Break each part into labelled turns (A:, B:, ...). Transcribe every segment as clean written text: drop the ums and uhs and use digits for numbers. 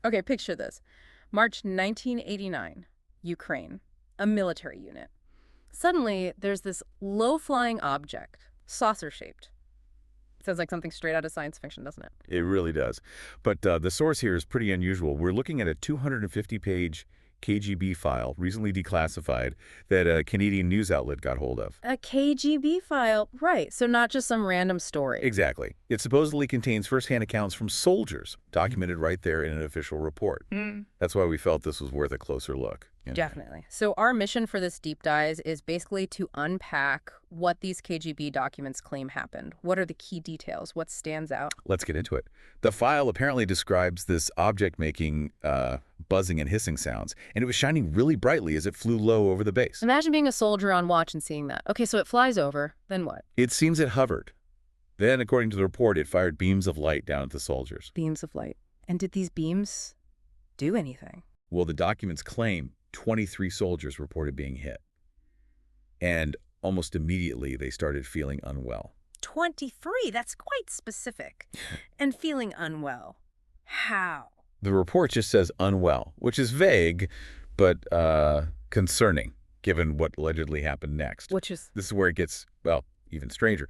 A: Okay, picture this. March 1989, Ukraine, a military unit. Suddenly, there's this low-flying object, saucer-shaped. Sounds like something straight out of science fiction, doesn't it?
B: It really does. But the source here is pretty unusual. We're looking at a 250-page KGB file, recently declassified, that a Canadian news outlet got hold of.
A: A KGB file, right, so not just some random story.
B: Exactly. It supposedly contains firsthand accounts from soldiers, documented right there in an official report. That's why we felt this was worth a closer look.
A: Definitely. So our mission for this deep dive is basically to unpack what these KGB documents claim happened. What are the key details? What stands out?
B: Let's get into it. The file apparently describes this object making buzzing and hissing sounds, and it was shining really brightly as it flew low over the base.
A: Imagine being a soldier on watch and seeing that. Okay, so it flies over, then what?
B: It seems it hovered. Then, according to the report, it fired beams of light down at the soldiers.
A: Beams of light. And did these beams do anything?
B: Well, the documents claim 23 soldiers reported being hit. And almost immediately, they started feeling unwell.
A: 23? That's quite specific. And feeling unwell. How?
B: The report just says unwell, which is vague, but concerning, given what allegedly happened next.
A: Which is?
B: This is where it gets, well, even stranger.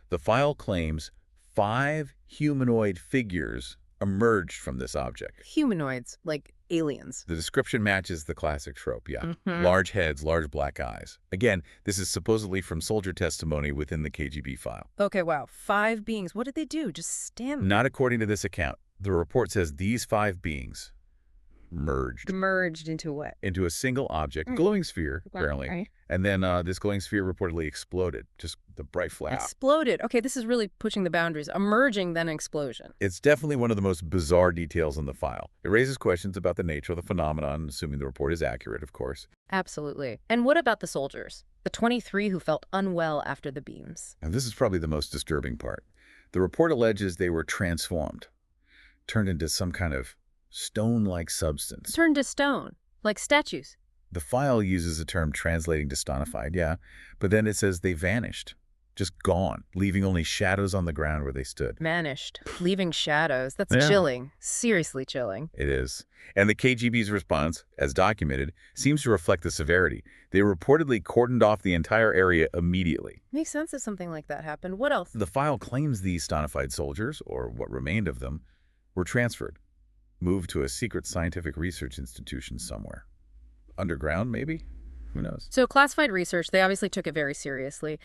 B: The file claims 5 humanoid figures emerged from this object.
A: Humanoids, like aliens.
B: The description matches the classic trope, yeah.
A: Mhm.
B: Large heads, large black eyes. Again, this is supposedly from soldier testimony within the KGB file.
A: Okay, wow. 5 beings. What did they do? Just stand there?
B: Not according to this account. The report says these 5 beings merged
A: Merged into what?
B: into a single object, glowing sphere, apparently.
A: Right.
B: And then this glowing sphere reportedly exploded, just the bright flare.
A: Exploded. Okay, this is really pushing the boundaries. Emerging, then explosion.
B: It's definitely one of the most bizarre details in the file. It raises questions about the nature of the phenomenon, assuming the report is accurate, of course.
A: Absolutely. And what about the soldiers? The 23 who felt unwell after the beams.
B: And this is probably the most disturbing part. The report alleges they were transformed, turned into some kind of stone-like substance.
A: Turned to stone, like statues.
B: The file uses the term translating to stonified, yeah, but then it says they vanished, just gone, leaving only shadows on the ground where they stood.
A: Vanished, leaving shadows. That's
B: Yeah.
A: chilling. Seriously chilling.
B: It is. And the KGB's response, as documented, seems to reflect the severity. They reportedly cordoned off the entire area immediately.
A: Makes sense if something like that happened. What else?
B: The file claims these stonified soldiers, or what remained of them, were transferred, moved to a secret scientific research institution somewhere. Underground, maybe? Who knows?
A: So classified research, they obviously took it very seriously.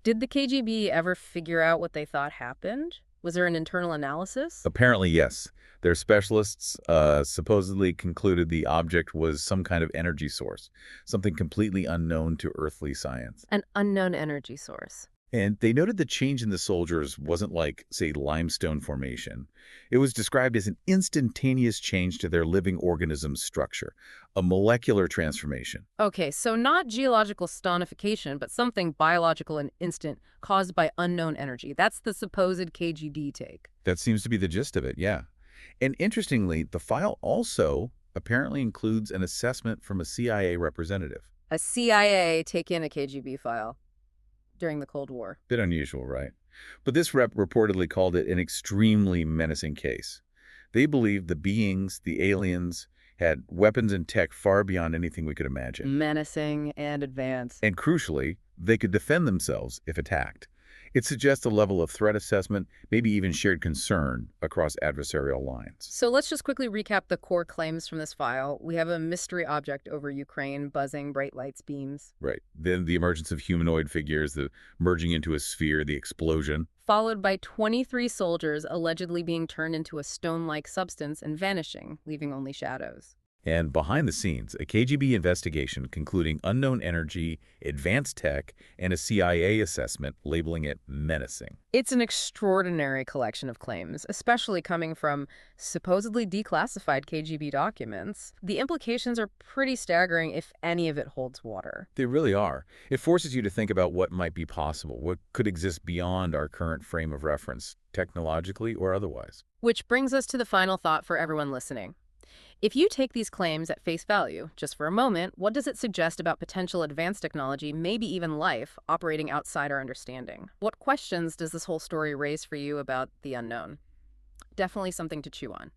A: Did the KGB ever figure out what they thought happened? Was there an internal analysis?
B: Apparently, yes. Their specialists supposedly concluded the object was some kind of energy source, something completely unknown to earthly science.
A: An unknown energy source.
B: And they noted the change in the soldiers wasn't like, say, limestone formation. It was described as an instantaneous change to their living organism's structure, a molecular transformation.
A: Okay, so not geological stonification, but something biological and instant caused by unknown energy. That's the supposed KGB take.
B: That seems to be the gist of it, yeah. And interestingly, the file also apparently includes an assessment from a CIA representative.
A: A CIA take in a KGB file during the Cold War.
B: Bit unusual, right? But this rep reportedly called it an extremely menacing case. They believed the beings, the aliens, had weapons and tech far beyond anything we could imagine.
A: Menacing and advanced.
B: And crucially, they could defend themselves if attacked. It suggests a level of threat assessment, maybe even shared concern across adversarial lines.
A: So let's just quickly recap the core claims from this file. We have a mystery object over Ukraine, buzzing, bright lights, beams.
B: Right. Then the emergence of humanoid figures, the merging into a sphere, the explosion.
A: Followed by 23 soldiers allegedly being turned into a stone-like substance and vanishing, leaving only shadows.
B: And behind the scenes, a KGB investigation concluding unknown energy, advanced tech, and a CIA assessment labeling it menacing.
A: It's an extraordinary collection of claims, especially coming from supposedly declassified KGB documents. The implications are pretty staggering if any of it holds water.
B: They really are. It forces you to think about what might be possible, what could exist beyond our current frame of reference, technologically or otherwise.
A: Which brings us to the final thought for everyone listening. If you take these claims at face value, just for a moment, what does it suggest about potential advanced technology, maybe even life, operating outside our understanding? What questions does this whole story raise for you about the unknown? Definitely something to chew on.